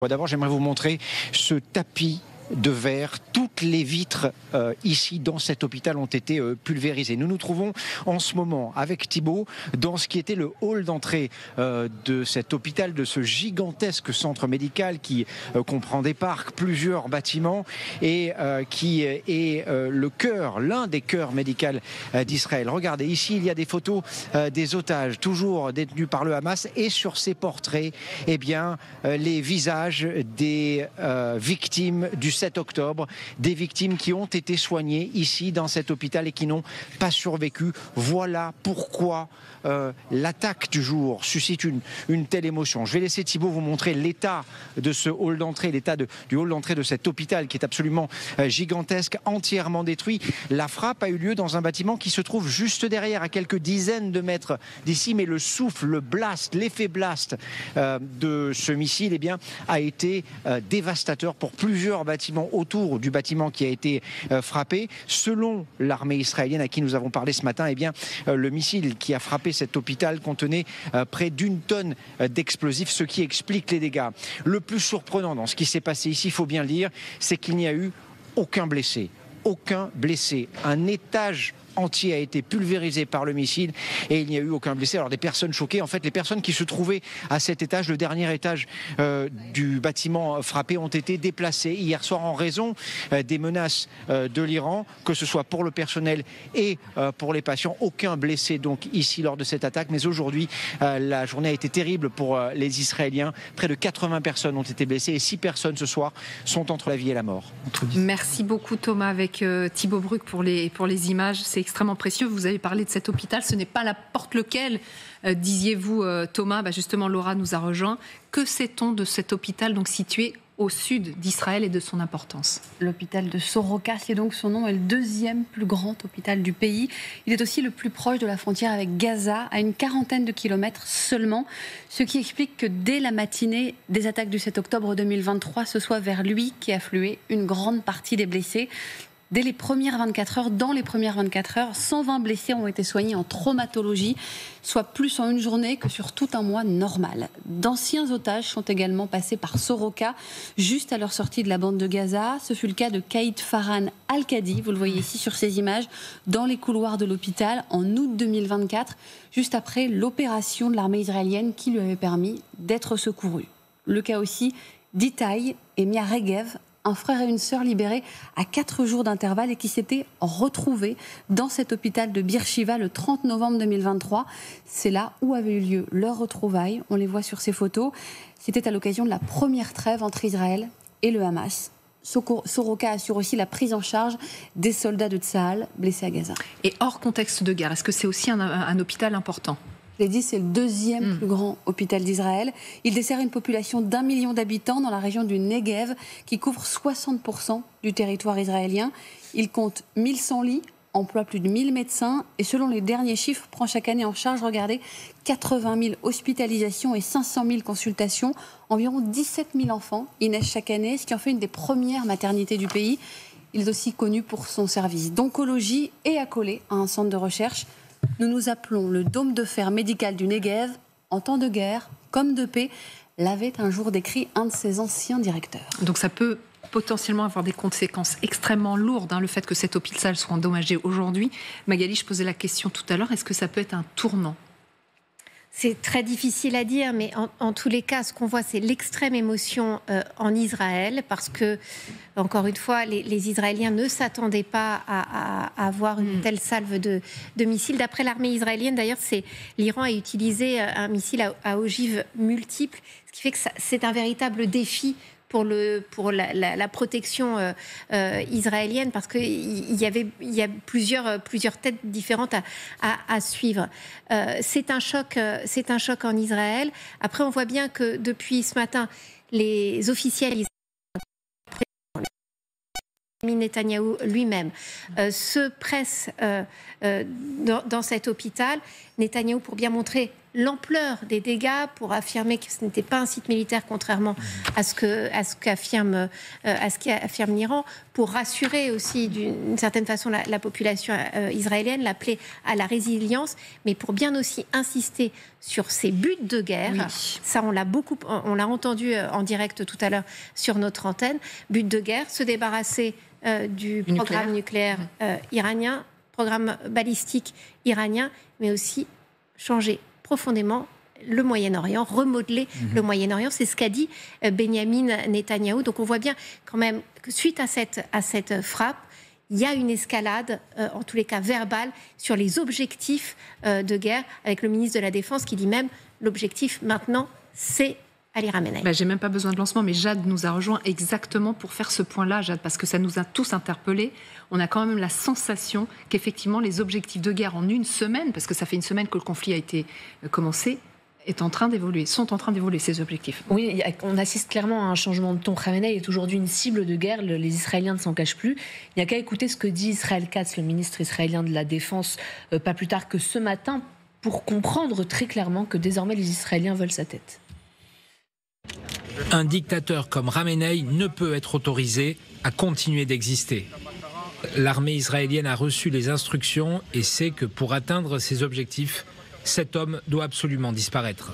D'abord, j'aimerais vous montrer ce tapis de verre. Toutes les vitres ici dans cet hôpital ont été pulvérisées. Nous nous trouvons en ce moment avec Thibaut dans ce qui était le hall d'entrée de cet hôpital, de ce gigantesque centre médical qui comprend des parcs, plusieurs bâtiments et qui est le cœur, l'un des cœurs médicaux d'Israël. Regardez, ici il y a des photos des otages toujours détenus par le Hamas et sur ces portraits, eh bien, les visages des victimes du 7 octobre, des victimes qui ont été soignées ici dans cet hôpital et qui n'ont pas survécu. Voilà pourquoi l'attaque du jour suscite une telle émotion. Je vais laisser Thibaut vous montrer l'état de ce hall d'entrée, l'état du hall d'entrée de cet hôpital qui est absolument gigantesque, entièrement détruit. La frappe a eu lieu dans un bâtiment qui se trouve juste derrière, à quelques dizaines de mètres d'ici, mais le souffle, le blast, l'effet blast de ce missile, eh bien, a été dévastateur pour plusieurs bâtiments autour du bâtiment qui a été frappé. Selon l'armée israélienne à qui nous avons parlé ce matin, eh bien, le missile qui a frappé cet hôpital contenait près d'1 tonne d'explosifs, ce qui explique les dégâts. Le plus surprenant dans ce qui s'est passé ici, il faut bien le dire, c'est qu'il n'y a eu aucun blessé. Aucun blessé. Un étage entier a été pulvérisé par le missile et il n'y a eu aucun blessé. Alors des personnes choquées, en fait les personnes qui se trouvaient à cet étage, le dernier étage du bâtiment frappé, ont été déplacées hier soir en raison des menaces de l'Iran, que ce soit pour le personnel et pour les patients. Aucun blessé donc ici lors de cette attaque, mais aujourd'hui la journée a été terrible pour les Israéliens. Près de 80 personnes ont été blessées et 6 personnes ce soir sont entre la vie et la mort. Merci beaucoup Thomas avec Thibaut Bruck pour les images. C'est extrêmement précieux. Vous avez parlé de cet hôpital. Ce n'est pas n'importe lequel, disiez-vous Thomas. Justement, Laura nous a rejoint. Que sait-on de cet hôpital donc situé au sud d'Israël et de son importance? L'hôpital de Soroka, c'est donc son nom, est le 2e plus grand hôpital du pays. Il est aussi le plus proche de la frontière avec Gaza, à une 40aine de kilomètres seulement, ce qui explique que dès la matinée des attaques du 7 octobre 2023, ce soit vers lui qu'est affluée une grande partie des blessés. Dès les premières 24 heures, dans les premières 24 heures, 120 blessés ont été soignés en traumatologie, soit plus en une journée que sur tout un mois normal. D'anciens otages sont également passés par Soroka, juste à leur sortie de la bande de Gaza. Ce fut le cas de Kaïd Farhan Al-Kadi, vous le voyez ici sur ces images, dans les couloirs de l'hôpital en août 2024, juste après l'opération de l'armée israélienne qui lui avait permis d'être secouru. Le cas aussi d'Itaï et Mia Regev, un frère et une sœur libérés à 4 jours d'intervalle et qui s'étaient retrouvés dans cet hôpital de Bir Shiva le 30 novembre 2023. C'est là où avait eu lieu leur retrouvaille. On les voit sur ces photos. C'était à l'occasion de la première trêve entre Israël et le Hamas. Soroka assure aussi la prise en charge des soldats de Tsahal blessés à Gaza. Et hors contexte de guerre, est-ce que c'est aussi un hôpital important ? Je l'ai dit, c'est le 2e plus grand hôpital d'Israël. Il dessert une population d'1 million d'habitants dans la région du Negev, qui couvre 60% du territoire israélien. Il compte 1100 lits, emploie plus de 1000 médecins et selon les derniers chiffres, prend chaque année en charge, regardez, 80 000 hospitalisations et 500 000 consultations. Environ 17 000 enfants y naissent chaque année, ce qui en fait une des premières maternités du pays. Il est aussi connu pour son service d'oncologie et accolé à un centre de recherche. Nous nous appelons le dôme de fer médical du Negev. En temps de guerre, comme de paix, l'avait un jour décrit un de ses anciens directeurs. Donc ça peut potentiellement avoir des conséquences extrêmement lourdes, le fait que cet hôpital soit endommagé aujourd'hui. Magali, je posais la question tout à l'heure, est-ce que ça peut être un tournant ? C'est très difficile à dire, mais en tous les cas, ce qu'on voit, c'est l'extrême émotion en Israël, parce que, encore une fois, les Israéliens ne s'attendaient pas à avoir une telle salve de missiles. D'après l'armée israélienne, d'ailleurs, l'Iran a utilisé un missile à ogives multiples, ce qui fait que c'est un véritable défi pour la protection israélienne, parce qu'il y a plusieurs têtes différentes à suivre. C'est un choc en Israël. Après, on voit bien que depuis ce matin, les officiels Netanyahou lui-même se presse dans cet hôpital, Netanyahou pour bien montrer l'ampleur des dégâts, pour affirmer que ce n'était pas un site militaire, contrairement à ce qu'affirme l'Iran, pour rassurer aussi d'une certaine façon la population israélienne, l'appeler à la résilience, mais pour bien aussi insister sur ces buts de guerre. Oui. Ça, on l'a entendu en direct tout à l'heure sur notre antenne. Buts de guerre, se débarrasser du programme nucléaire iranien, programme balistique iranien, mais aussi changer profondément le Moyen-Orient, remodeler le Moyen-Orient. C'est ce qu'a dit Benyamin Netanyahou. Donc on voit bien quand même que suite à cette frappe, il y a une escalade, en tous les cas verbale, sur les objectifs de guerre, avec le ministre de la Défense qui dit même l'objectif maintenant, c'est Ali Khamenei. J'ai même pas besoin de lancement, mais Jade nous a rejoint exactement pour faire ce point-là, Jade, parce que ça nous a tous interpellés. On a quand même la sensation qu'effectivement les objectifs de guerre en une semaine, parce que ça fait une semaine que le conflit a été commencé, sont en train d'évoluer ces objectifs. Oui, on assiste clairement à un changement de ton. Khamenei est aujourd'hui une cible de guerre, les Israéliens ne s'en cachent plus. Il n'y a qu'à écouter ce que dit Israël Katz, le ministre israélien de la Défense, pas plus tard que ce matin, pour comprendre très clairement que désormais les Israéliens veulent sa tête. Un dictateur comme Khamenei ne peut être autorisé à continuer d'exister. L'armée israélienne a reçu les instructions et sait que pour atteindre ses objectifs, cet homme doit absolument disparaître.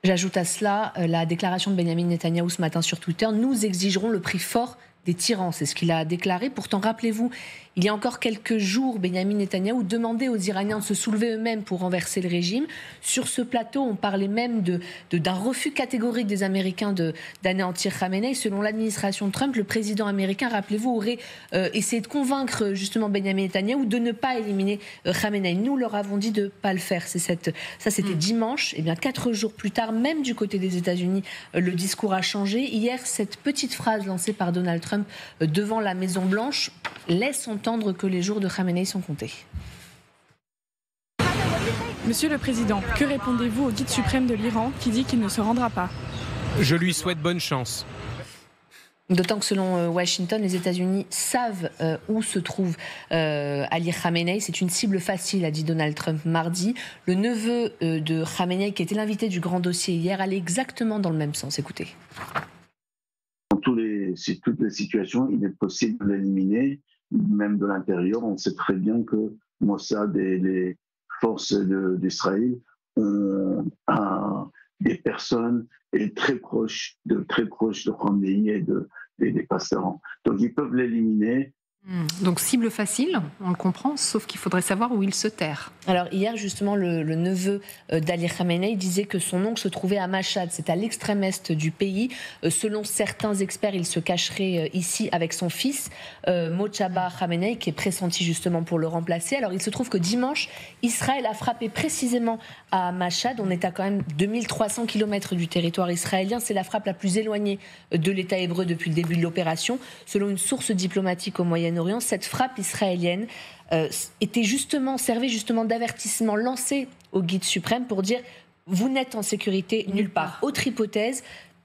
J'ajoute à cela la déclaration de Benyamin Netanyahou ce matin sur Twitter. Nous exigerons le prix fort des tyrans, c'est ce qu'il a déclaré. Pourtant, rappelez-vous, il y a encore quelques jours, Benyamin Netanyahou demandait aux Iraniens de se soulever eux-mêmes pour renverser le régime. Sur ce plateau, on parlait même d'un refus catégorique des Américains d'anéantir Khamenei. Selon l'administration Trump, le président américain, rappelez-vous, aurait essayé de convaincre justement Benyamin Netanyahou de ne pas éliminer Khamenei. Nous leur avons dit de ne pas le faire. Ça, c'était dimanche. Et bien, 4 jours plus tard, même du côté des États-Unis, le discours a changé. Hier, cette petite phrase lancée par Donald Trump devant la Maison-Blanche laisse entendre que les jours de Khamenei sont comptés. Monsieur le Président, que répondez-vous au guide suprême de l'Iran qui dit qu'il ne se rendra pas ? Je lui souhaite bonne chance. D'autant que selon Washington, les États-Unis savent où se trouve Ali Khamenei. C'est une cible facile, a dit Donald Trump mardi. Le neveu de Khamenei, qui était l'invité du grand dossier hier, allait exactement dans le même sens. Écoutez. Dans toutes les situations, il est possible de l'éliminer, même de l'intérieur. On sait très bien que Mossad et les forces d'Israël ont des personnes très proches de Khamenei et des pasteurs. Donc ils peuvent l'éliminer. Donc cible facile, on le comprend, sauf qu'il faudrait savoir où il se terre. Alors hier justement le neveu d'Ali Khamenei disait que son oncle se trouvait à Mashhad, c'est à l'extrême est du pays. Selon certains experts, il se cacherait ici avec son fils Mojtaba Khamenei, qui est pressenti justement pour le remplacer. Alors il se trouve que dimanche, Israël a frappé précisément à Mashhad. On est à quand même 2300 km du territoire israélien. C'est la frappe la plus éloignée de l'État hébreu depuis le début de l'opération. Selon une source diplomatique au Moyen-Orient, cette frappe israélienne servait justement d'avertissement lancé au guide suprême pour dire « vous n'êtes en sécurité nulle part ». Autre hypothèse,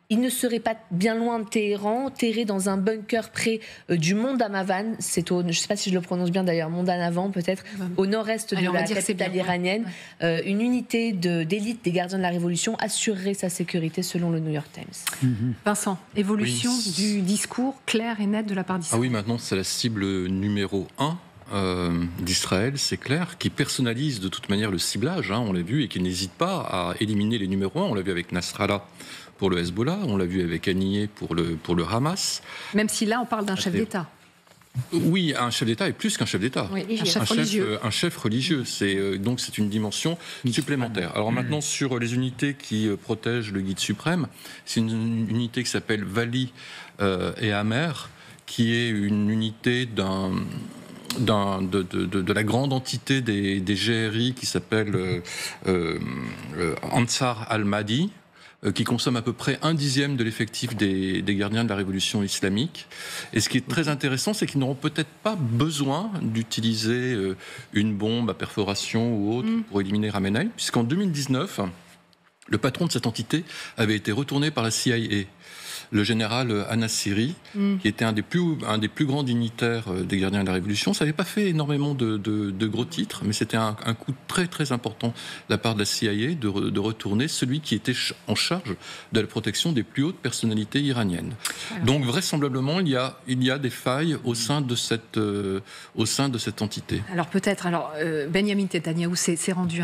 il ne serait pas bien loin de Téhéran, enterré dans un bunker près du mont Damavan, je ne sais pas si je le prononce bien d'ailleurs, mont Danavan peut-être, au nord-est de la capitale iranienne. Une unité d'élite des gardiens de la Révolution assurerait sa sécurité selon le New York Times. Vincent, évolution du discours clair et net de la part d'Israël. Ah oui, maintenant c'est la cible numéro 1 d'Israël, c'est clair, qui personnalise de toute manière le ciblage, on l'a vu, et qui n'hésite pas à éliminer les numéros 1. On l'a vu avec Nasrallah pour le Hezbollah, on l'a vu avec Haniyeh pour le Hamas. Même si là on parle d'un chef d'État. Oui, un chef d'État est plus qu'un chef d'État. Oui, un chef religieux. Donc c'est une dimension supplémentaire. Alors maintenant, sur les unités qui protègent le guide suprême, c'est une unité qui s'appelle Vali et Amer, qui est une unité de la grande entité des GRI qui s'appelle Ansar al-Mahdi, qui consomme à peu près 1/10 de l'effectif des gardiens de la révolution islamique. Et ce qui est très intéressant, c'est qu'ils n'auront peut-être pas besoin d'utiliser une bombe à perforation ou autre pour éliminer Khamenei, puisqu'en 2019, le patron de cette entité avait été retourné par la CIA. le général Anassiri, qui était un des plus grands dignitaires des gardiens de la Révolution. Ça n'avait pas fait énormément de gros titres, mais c'était un coup très très important de la part de la CIA de retourner celui qui était en charge de la protection des plus hautes personnalités iraniennes. Donc vraisemblablement, il y a des failles au sein de cette entité. Alors peut-être, Benjamin Netanyahou s'est rendu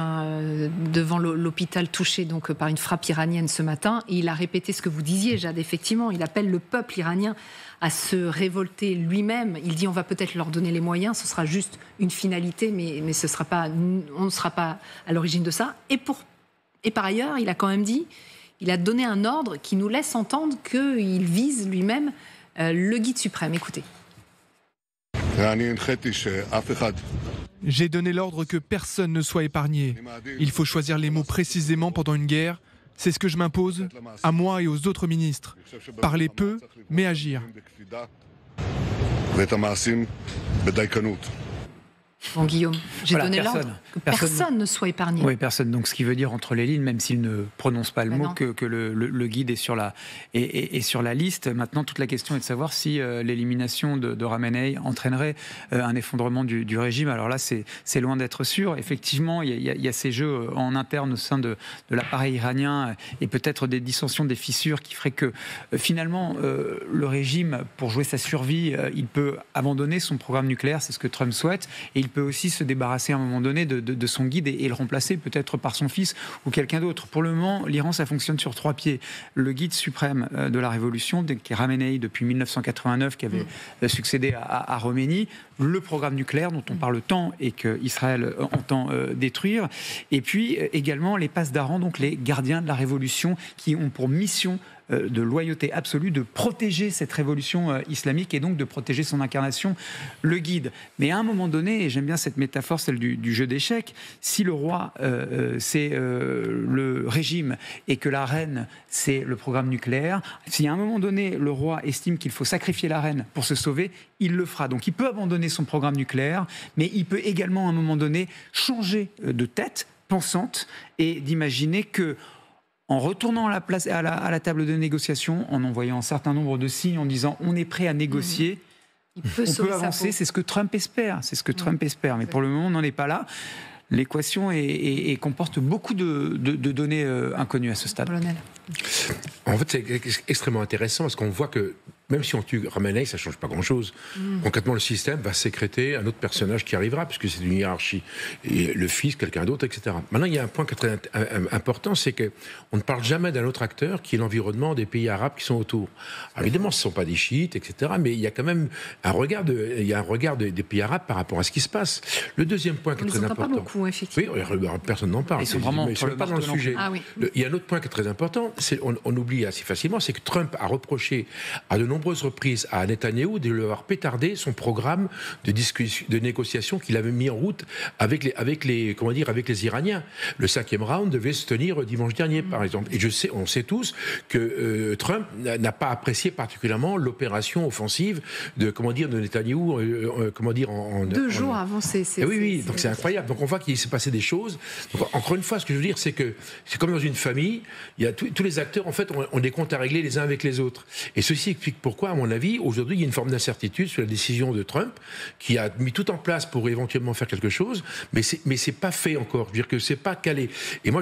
devant l'hôpital touché donc par une frappe iranienne ce matin, et il a répété ce que vous disiez, Jade. Effectivement, il appelle le peuple iranien à se révolter lui-même. Il dit on va peut-être leur donner les moyens, ce sera juste une finalité, mais on ne sera pas à l'origine de ça. Et par ailleurs, il a quand même dit, il a donné un ordre qui nous laisse entendre qu'il vise lui-même le guide suprême. Écoutez. J'ai donné l'ordre que personne ne soit épargné. Il faut choisir les mots précisément pendant une guerre. C'est ce que je m'impose, à moi et aux autres ministres. Parler peu, mais agir. Bon, Guillaume, j'ai donné l'ordre que personne ne soit épargné. Oui, personne. Donc, ce qui veut dire entre les lignes, même s'il ne prononce pas le mot, que le guide est sur la liste. Maintenant, toute la question est de savoir si l'élimination de Khamenei entraînerait un effondrement du régime. Alors là, c'est loin d'être sûr. Effectivement, il y a ces jeux en interne au sein de l'appareil iranien et peut-être des dissensions, des fissures qui feraient que finalement, le régime, pour jouer sa survie, il peut abandonner son programme nucléaire. C'est ce que Trump souhaite. Et il peut aussi se débarrasser à un moment donné de son guide et le remplacer peut-être par son fils ou quelqu'un d'autre. Pour le moment, l'Iran, ça fonctionne sur 3 pieds. Le guide suprême de la révolution, qui est Khamenei depuis 1989, qui avait succédé à Khomeini, le programme nucléaire dont on parle tant et qu'Israël entend détruire, et puis également les passedarans, donc les gardiens de la révolution, qui ont pour mission de loyauté absolue de protéger cette révolution islamique et donc de protéger son incarnation, le guide. Mais à un moment donné, et j'aime bien cette métaphore, celle du jeu d'échecs, si le roi c'est le régime et que la reine c'est le programme nucléaire, si à un moment donné le roi estime qu'il faut sacrifier la reine pour se sauver, il le fera. Donc il peut abandonner son programme nucléaire, mais il peut également à un moment donné changer de tête pensante et d'imaginer que en retournant à la table de négociation, en envoyant un certain nombre de signes, en disant on est prêt à négocier, on peut avancer. C'est ce que Trump espère. Mais pour le moment, on n'en est pas là. L'équation comporte beaucoup de données inconnues à ce stade. En fait, c'est extrêmement intéressant parce qu'on voit que même si on tue Khamenei, ça ne change pas grand-chose. Concrètement, le système va sécréter un autre personnage qui arrivera, puisque c'est une hiérarchie. Et le fils, quelqu'un d'autre, etc. Maintenant, il y a un point qui est très important, c'est qu'on ne parle jamais d'un autre acteur qui est l'environnement des pays arabes qui sont autour. Alors, évidemment, ce ne sont pas des chiites, etc. Mais il y a quand même un regard des pays arabes par rapport à ce qui se passe. Le deuxième point qui est très important... On ne pas beaucoup, effectivement. Oui, personne n'en parle. Ils sont vraiment pas dans le sujet. Ah, oui. Il y a un autre point qui est très important, on oublie assez facilement, c'est que Trump a reproché à de nombreuses reprises à Netanyahou de lui avoir pétardé son programme de négociation qu'il avait mis en route avec les Iraniens. Le 5e round devait se tenir dimanche dernier, par exemple. Et on sait tous que Trump n'a pas apprécié particulièrement l'opération offensive de Netanyahou, en 2 jours avant oui, donc c'est incroyable. Donc on voit qu'il s'est passé des choses. Donc, encore une fois, ce que je veux dire, c'est que c'est comme dans une famille, il y a tous les acteurs, en fait, ont des comptes à régler les uns avec les autres. Et ceci explique pourquoi, à mon avis, aujourd'hui, il y a une forme d'incertitude sur la décision de Trump, qui a mis tout en place pour éventuellement faire quelque chose, mais c'est pas fait encore. Je veux dire que c'est pas calé. Et moi,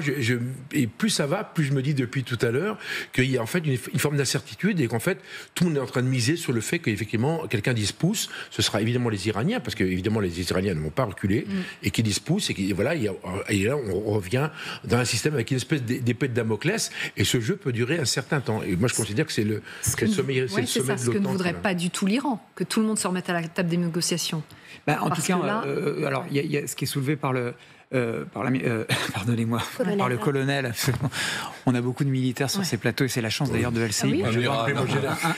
et plus ça va, plus je me dis depuis tout à l'heure qu'il y a en fait une forme d'incertitude et qu'en fait, tout le monde est en train de miser sur le fait qu'effectivement, quelqu'un dise pouce, ce sera évidemment les Iraniens, parce que évidemment, les Israéliens ne vont pas reculer, et qui disent pouce, et là, on revient dans un système avec une espèce d'épée de Damoclès, et ce jeu peut durer un certain temps. Et moi, je considère que c'est le sommet de l'OTAN. Ce que ne voudrait pas du tout l'Iran, que tout le monde se remette à la table des négociations. En tout cas, alors il y a ce qui est soulevé par le pardonnez-moi, par le colonel. On a beaucoup de militaires sur ces plateaux et c'est la chance d'ailleurs de LCI.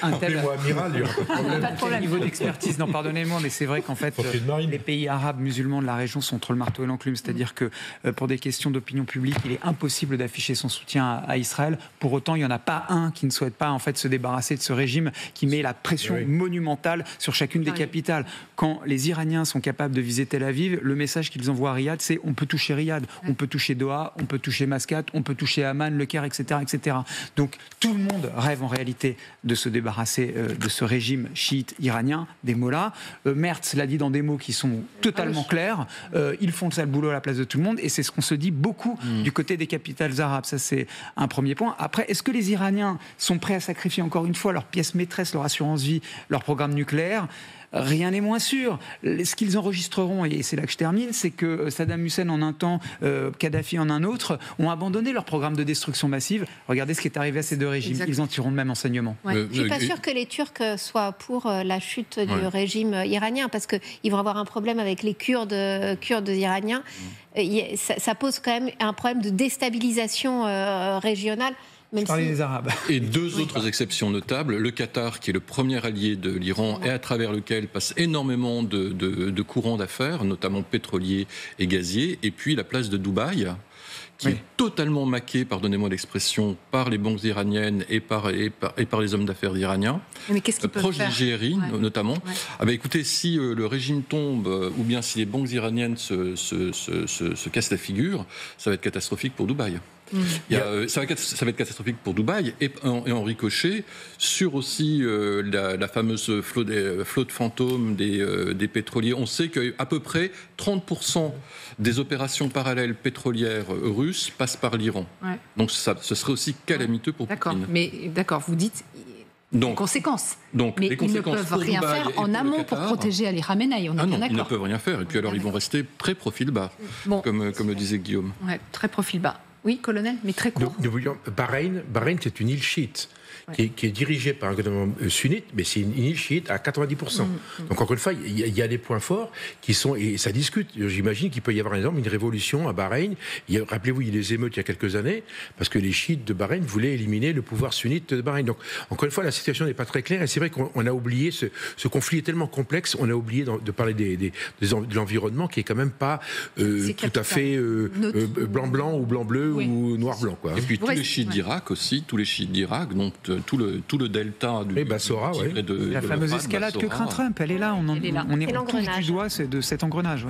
Un tel niveau d'expertise. Non, pardonnez-moi, mais c'est vrai qu'en fait, les pays arabes musulmans de la région sont entre le marteau et l'enclume. C'est-à-dire que pour des questions d'opinion publique, il est impossible d'afficher son soutien à Israël. Pour autant, il n'y en a pas un qui ne souhaite pas en fait se débarrasser de ce régime qui met la pression monumentale sur chacune des capitales. Quand les Iraniens sont capables de viser Tel Aviv, le message qu'ils envoient à Riyad, c'est on peut peut toucher Riyad, on peut toucher Doha, on peut toucher Mascate, on peut toucher Amman, Le Caire, etc., etc. Donc tout le monde rêve en réalité de se débarrasser de ce régime chiite iranien, des mollahs. Merz l'a dit dans des mots qui sont totalement clairs. Ils font le sale boulot à la place de tout le monde et c'est ce qu'on se dit beaucoup du côté des capitales arabes. Ça, c'est un premier point. Après, est-ce que les Iraniens sont prêts à sacrifier encore une fois leur pièce maîtresse, leur assurance vie, leur programme nucléaire ? Rien n'est moins sûr. Ce qu'ils enregistreront, et c'est là que je termine, c'est que Saddam Hussein en un temps, Kadhafi en un autre, ont abandonné leur programme de destruction massive. Regardez ce qui est arrivé à ces deux régimes. Ils en tireront le même enseignement. Je ne suis pas sûre que les Turcs soient pour la chute du régime iranien, parce qu'ils vont avoir un problème avec les Kurdes iraniens. Ça pose quand même un problème de déstabilisation régionale. Des Arabes. Et deux autres exceptions notables. Le Qatar, qui est le premier allié de l'Iran et à travers lequel passe énormément de courants d'affaires, notamment pétroliers et gaziers. Et puis la place de Dubaï, qui est totalement maquée, pardonnez-moi l'expression, par les banques iraniennes et par les hommes d'affaires iraniens. Mais qu'est-ce qu'ils peuvent proche faire d'Algérie, notamment. Ah bah écoutez, si le régime tombe, ou bien si les banques iraniennes se cassent la figure, ça va être catastrophique pour Dubaï. Ça va être catastrophique pour Dubaï et en ricochet sur aussi la fameuse flotte fantôme des pétroliers. On sait qu'à peu près 30% des opérations parallèles pétrolières russes passent par l'Iran. Ouais. Donc ce serait aussi calamiteux pour Poutine. Mais vous dites... les conséquences. Mais ils ne peuvent rien faire en amont pour protéger Ali Khamenei. On est bien d'accord. Ils ne peuvent rien faire. Et puis alors, ils vont rester très profil bas, comme le disait Guillaume. Ouais, très profil bas. Oui, colonel, mais très court. Bahreïn, c'est une île chiite. Qui est dirigée par un gouvernement sunnite, mais c'est une île chiite à 90%. Donc encore une fois, il y a des points forts qui sont, et ça discute. J'imagine qu'il peut y avoir une révolution à Bahreïn. Rappelez-vous, il y a eu des émeutes il y a quelques années, parce que les chiites de Bahreïn voulaient éliminer le pouvoir sunnite de Bahreïn. Donc encore une fois, la situation n'est pas très claire, et c'est vrai qu'on a oublié, ce conflit est tellement complexe, on a oublié de parler de l'environnement qui est quand même pas tout à fait blanc-blanc ou blanc-bleu ou noir-blanc. Et puis tous les chiites d'Irak aussi, donc tout le delta du Bassora, la fameuse escalade que craint Trump, elle est là. On est tous du doigt de cet engrenage.